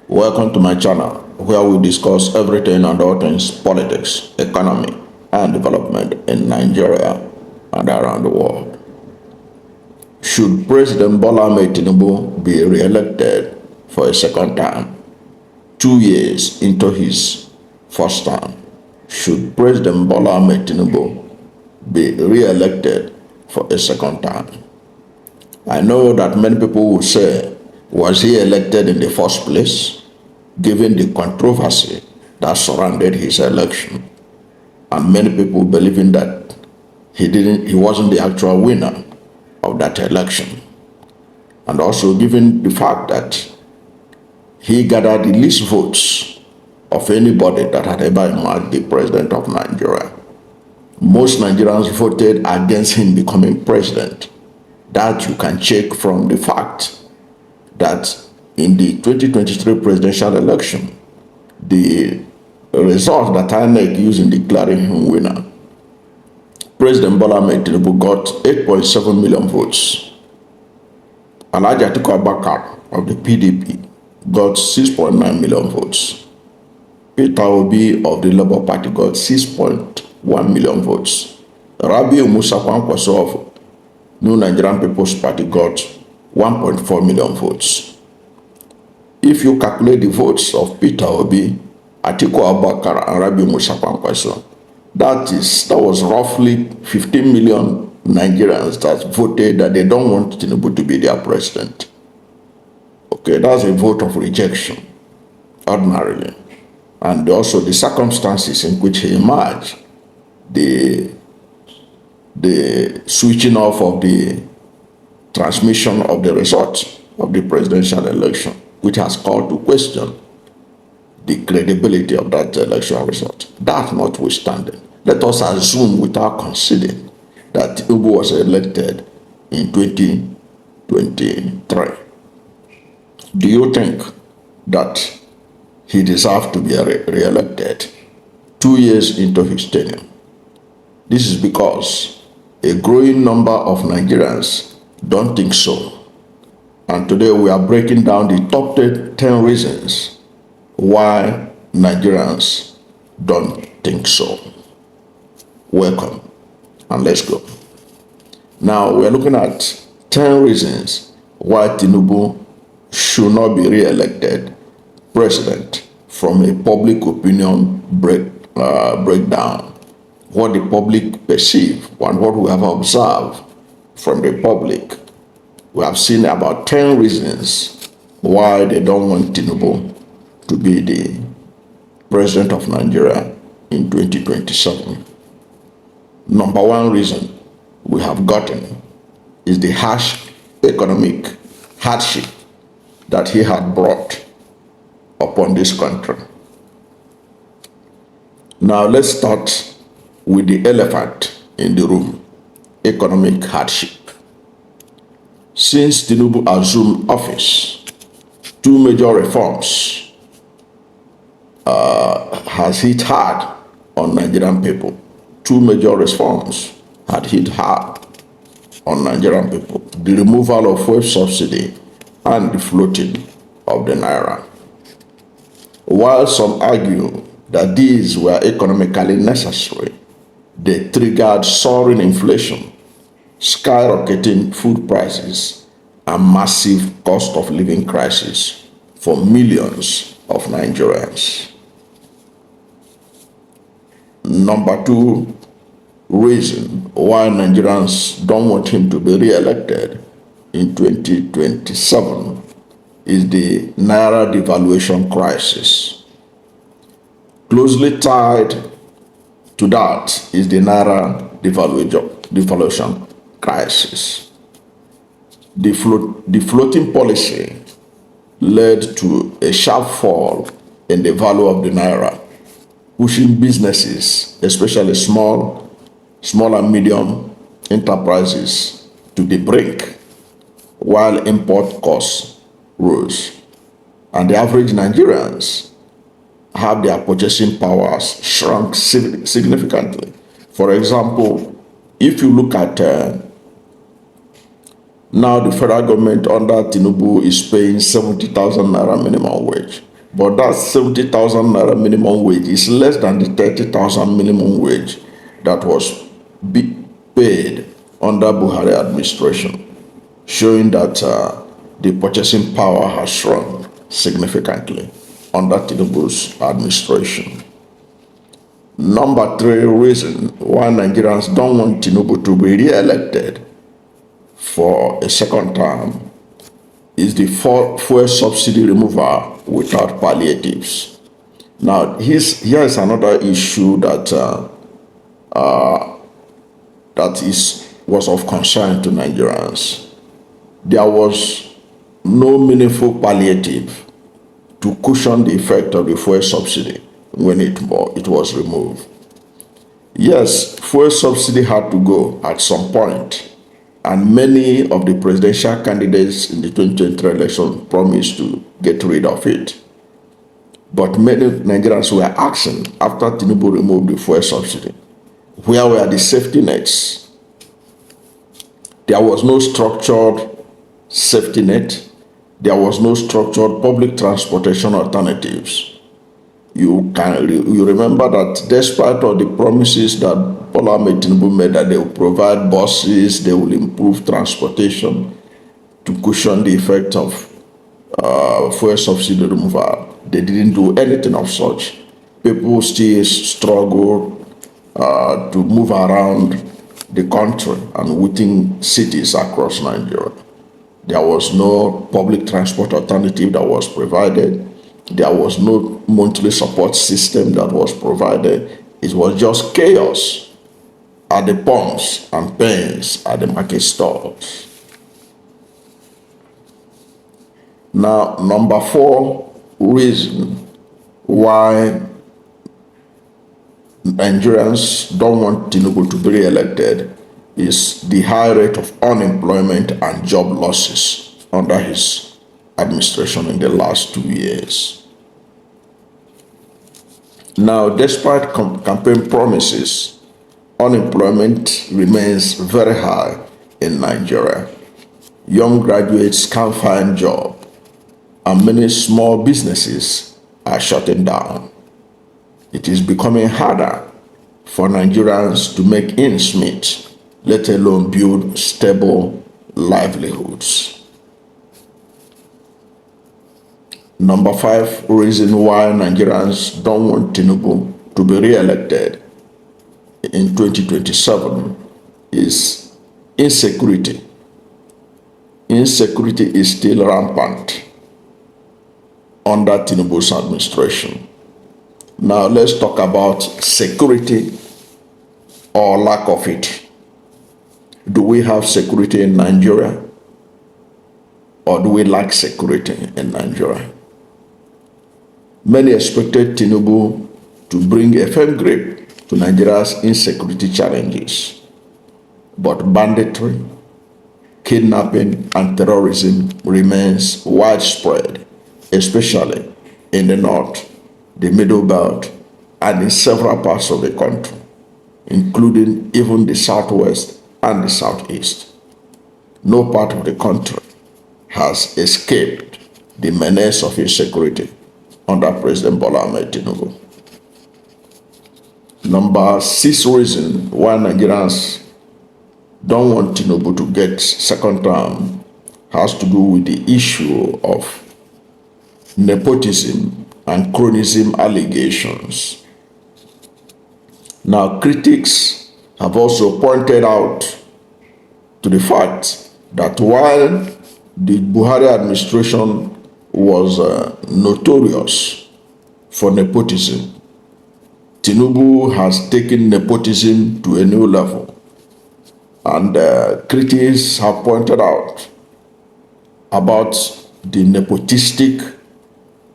Welcome to my channel where we discuss everything and all things politics, economy, and development in Nigeria and around the world. Should President Bola Ahmed Tinubu be re-elected for a second time, 2 years into his first term? Should President Bola Ahmed Tinubu be re-elected for a second time? I know that many people will say, was he elected in the first place, given the controversy that surrounded his election? And many people believing that he wasn't the actual winner of that election. And also given the fact that he gathered the least votes of anybody that had ever emerged the president of Nigeria. Most Nigerians voted against him becoming president. That you can check from the fact that in the 2023 presidential election, the result that INEC used in declaring him winner, President Bola Ahmed Tinubu got 8.7 million votes. Alhaji Atiku Abubakar of the PDP got 6.9 million votes. Peter Obi of the Labour Party got 6.1 million votes. Rabiu Musa Kwankwaso of New Nigerian People's Party got 1.4 million votes. If you calculate the votes of Peter Obi, Atiku Abubakar, and Rabiu Musa Kwankwaso, that was roughly 15 million Nigerians that voted that they don't want Tinubu to be their president. Okay, that's a vote of rejection, ordinarily. And also the circumstances in which he emerged, the switching off of the transmission of the results of the presidential election, which has called to question the credibility of that election result. That notwithstanding, let us assume without conceding that Tinubu was elected in 2023. Do you think that he deserved to be re-elected 2 years into his tenure? This is because a growing number of Nigerians don't think so. And today we are breaking down the top 10 reasons why Nigerians don't think so. Welcome, and let's go. Now we are looking at 10 reasons why Tinubu should not be re-elected president from a public opinion breakdown. What the public perceive and what we have observed from the public. We have seen about 10 reasons why they don't want Tinubu to be the president of Nigeria in 2027. Number one reason we have gotten is the harsh economic hardship that he had brought upon this country. Now let's start with the elephant in the room, economic hardship. Since Tinubu assumed office, 2 major reforms has hit hard on Nigerian people. 2 major reforms had hit hard on Nigerian people. The removal of fuel subsidy and the floating of the naira. While some argue that these were economically necessary, they triggered soaring inflation, skyrocketing food prices, and massive cost of living crisis for millions of Nigerians. Number 2 reason why Nigerians don't want him to be re-elected in 2027 is the naira devaluation crisis. Closely tied to that is the naira devaluation crisis. The floating policy led to a sharp fall in the value of the naira, pushing businesses, especially small and medium enterprises, to the brink, while import costs rose. And the average Nigerians have their purchasing powers shrunk significantly. For example, if you look at now the federal government under Tinubu is paying 70,000 naira minimum wage. But that 70,000 naira minimum wage is less than the 30,000 minimum wage that was paid under Buhari administration, showing that the purchasing power has shrunk significantly under Tinubu's administration. Number three reason why Nigerians don't want Tinubu to be re-elected for a second term is the fuel subsidy removal without palliatives. Now, here is another issue that was of concern to Nigerians. There was no meaningful palliative to cushion the effect of the fuel subsidy when it was removed. Yes, fuel subsidy had to go at some point, and many of the presidential candidates in the 2023 election promised to get rid of it. But many Nigerians were asking, after Tinubu removed the fuel subsidy, where were the safety nets? There was no structured safety net. There was no structured public transportation alternatives. You remember that despite all the promises that Bola Ahmed Tinubu made, that they will provide buses, they will improve transportation to cushion the effect of fuel subsidy removal, they didn't do anything of such. People still struggle to move around the country and within cities across Nigeria. There was no public transport alternative that was provided. There was no monthly support system that was provided. It was just chaos at the pumps and pains at the market stalls. Now, number four reason why Nigerians don't want Tinubu to be re-elected is the high rate of unemployment and job losses under his administration in the last 2 years. Now, despite campaign promises, unemployment remains very high in Nigeria. Young graduates can't find jobs, and many small businesses are shutting down. It is becoming harder for Nigerians to make ends meet, let alone build stable livelihoods. Number five reason why Nigerians don't want Tinubu to be re-elected in 2027 is insecurity. Insecurity is still rampant under Tinubu's administration. Now let's talk about security or lack of it. Do we have security in Nigeria, or do we lack security in Nigeria? Many expected Tinubu to bring a firm grip to Nigeria's insecurity challenges, but banditry, kidnapping, and terrorism remains widespread, especially in the north, the middle belt, and in several parts of the country, including even the southwest and the southeast. No part of the country has escaped the menace of insecurity under President Bola Ahmed Tinubu. Number six reason why Nigerians don't want Tinubu to get second term has to do with the issue of nepotism and cronyism allegations. Now, critics have also pointed out to the fact that while the Buhari administration was notorious for nepotism, Tinubu has taken nepotism to a new level. And critics have pointed out about the nepotistic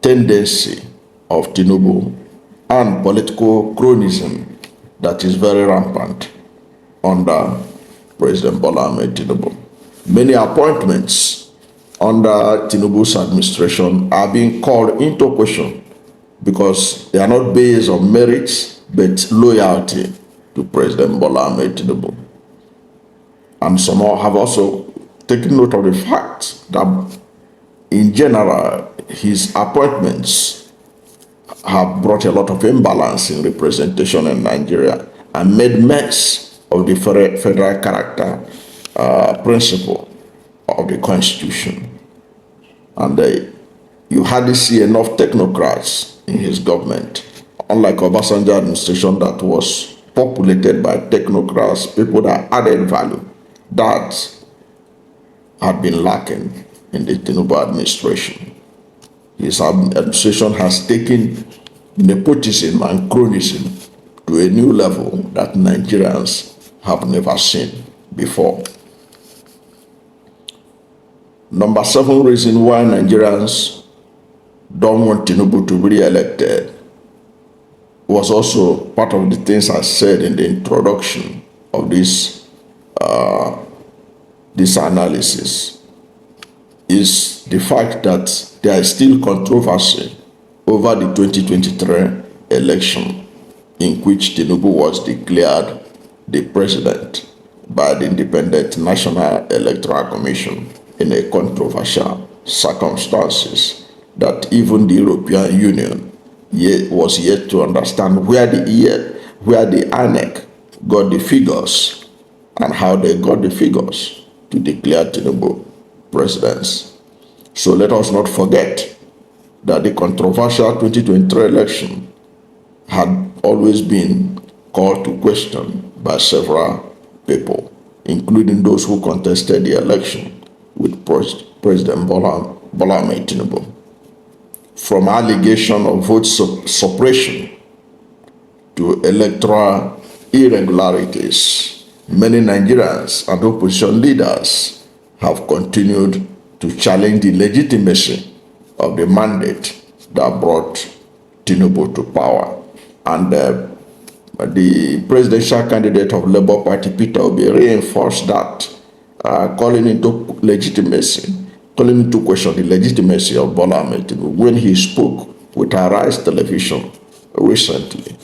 tendency of Tinubu and political cronyism that is very rampant under President Bola Ahmed Tinubu. Many appointments under Tinubu's administration are being called into question because they are not based on merits but loyalty to President Bola Ahmed Tinubu. And some have also taken note of the fact that in general his appointments have brought a lot of imbalance in representation in Nigeria and made mess of the federal character principle of the constitution. And you hardly see enough technocrats in his government, unlike Obasanjo administration that was populated by technocrats, people that added value. That had been lacking in the Tinubu administration. His administration has taken nepotism and cronyism to a new level that Nigerians have never seen before. Number 7 reason why Nigerians don't want Tinubu to be re-elected was also part of the things I said in the introduction of this analysis, is the fact that there is still controversy over the 2023 election in which Tinubu was declared the president by the Independent National Electoral Commission in a controversial circumstances that even the European Union was yet to understand where the INEC got the figures and how they got the figures to declare Tinubu president. So let us not forget that the controversial 2023 election had always been called to question by several people, including those who contested the election with President Bola Ahmed Tinubu. From allegation of vote suppression to electoral irregularities, many Nigerians and opposition leaders have continued to challenge the legitimacy of the mandate that brought Tinubu to power. And the presidential candidate of Labour Party, Peter Obi, reinforced that, calling into question the legitimacy of Bola Ahmed Tinubu when he spoke with Arise Television recently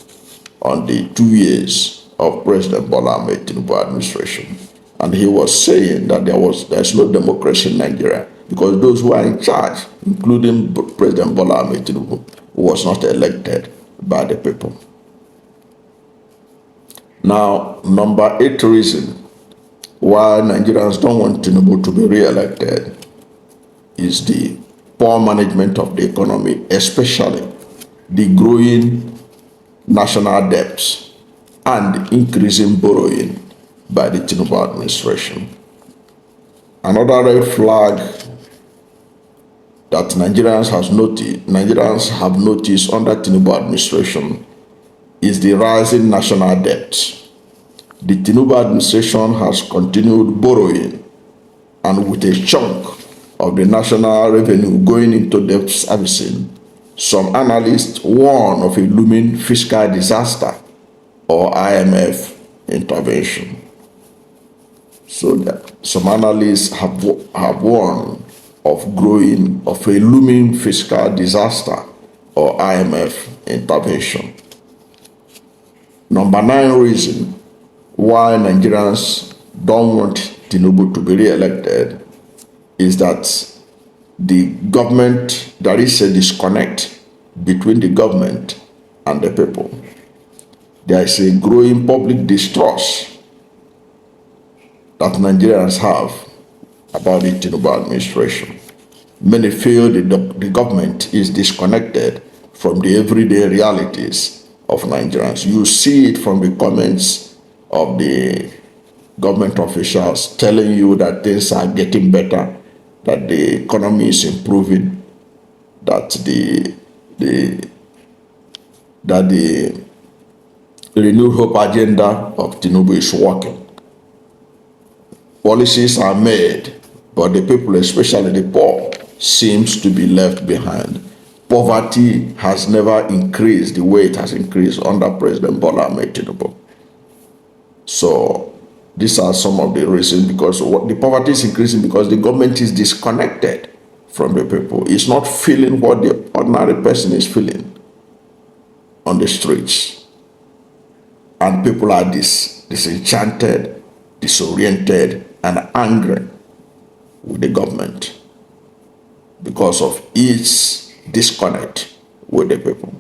on the 2 years of President Bola Ahmed Tinubu administration. And he was saying that there's no democracy in Nigeria because those who are in charge, including President Bola Ahmed Tinubu, was not elected by the people. Now, number 8 reason why Nigerians don't want Tinubu to be re-elected is the poor management of the economy, especially the growing national debts and increasing borrowing by the Tinubu administration. Another red flag that Nigerians have noticed under Tinubu administration is the rising national debt. The Tinubu administration has continued borrowing, and with a chunk of the national revenue going into debt servicing, some analysts warn of a looming fiscal disaster or IMF intervention. So that some analysts have warned of a looming fiscal disaster or IMF intervention. Number 9 reason why Nigerians don't want Tinubu to be re-elected is that there is a disconnect between the government and the people. There is a growing public distrust that Nigerians have about the Tinubu administration. Many feel the government is disconnected from the everyday realities of Nigerians. You see it from the comments of the government officials telling you that things are getting better, that the economy is improving, that the Renewed Hope agenda of Tinubu is working. Policies are made, but the people, especially the poor, seems to be left behind. Poverty has never increased the way it has increased under President Bola Ahmed Tinubu. So these are some of the reasons, because the poverty is increasing because the government is disconnected from the people. It's not feeling what the ordinary person is feeling on the streets. And people are disenchanted, disoriented, and angry with the government because of its disconnect with the people.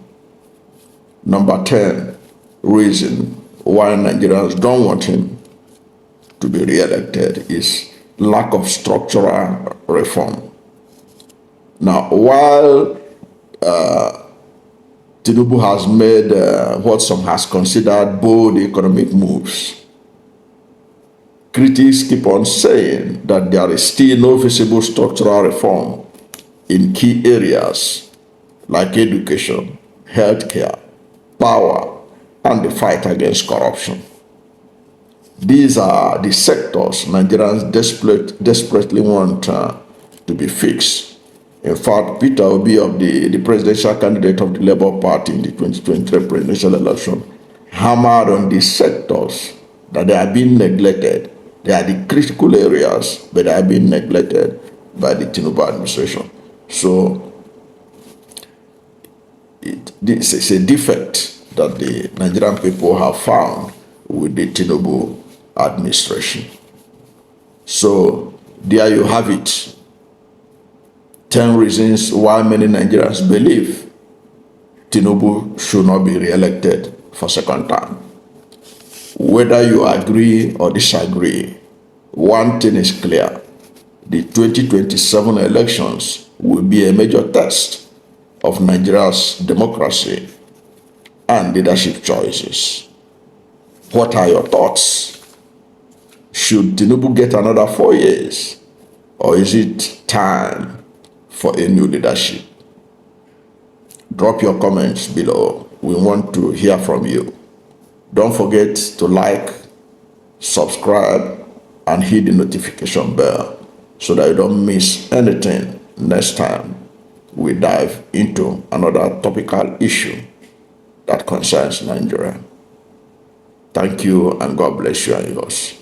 Number 10 reason why Nigerians don't want him to be re-elected is lack of structural reform. Now, while Tinubu has made what some has considered bold economic moves, critics keep on saying that there is still no visible structural reform in key areas like education, healthcare, power, and the fight against corruption. These are the sectors Nigerians desperately want to be fixed. In fact, Peter Obi, of the presidential candidate of the Labour Party in the 2023 presidential election, hammered on these sectors that they are being neglected. They are the critical areas, but they are being neglected by the Tinubu administration. So this is a defect that the Nigerian people have found with the Tinubu administration. So there you have it. 10 reasons why many Nigerians believe Tinubu should not be re-elected for second time. Whether you agree or disagree, one thing is clear. The 2027 elections will be a major test of Nigeria's democracy and leadership choices. What are your thoughts? Should Tinubu get another 4 years, or is it time for a new leadership? Drop your comments below. We want to hear from you. Don't forget to like, subscribe, and hit the notification bell so that you don't miss anything next time we dive into another topical issue that concerns Nigeria. Thank you, and God bless you and yours.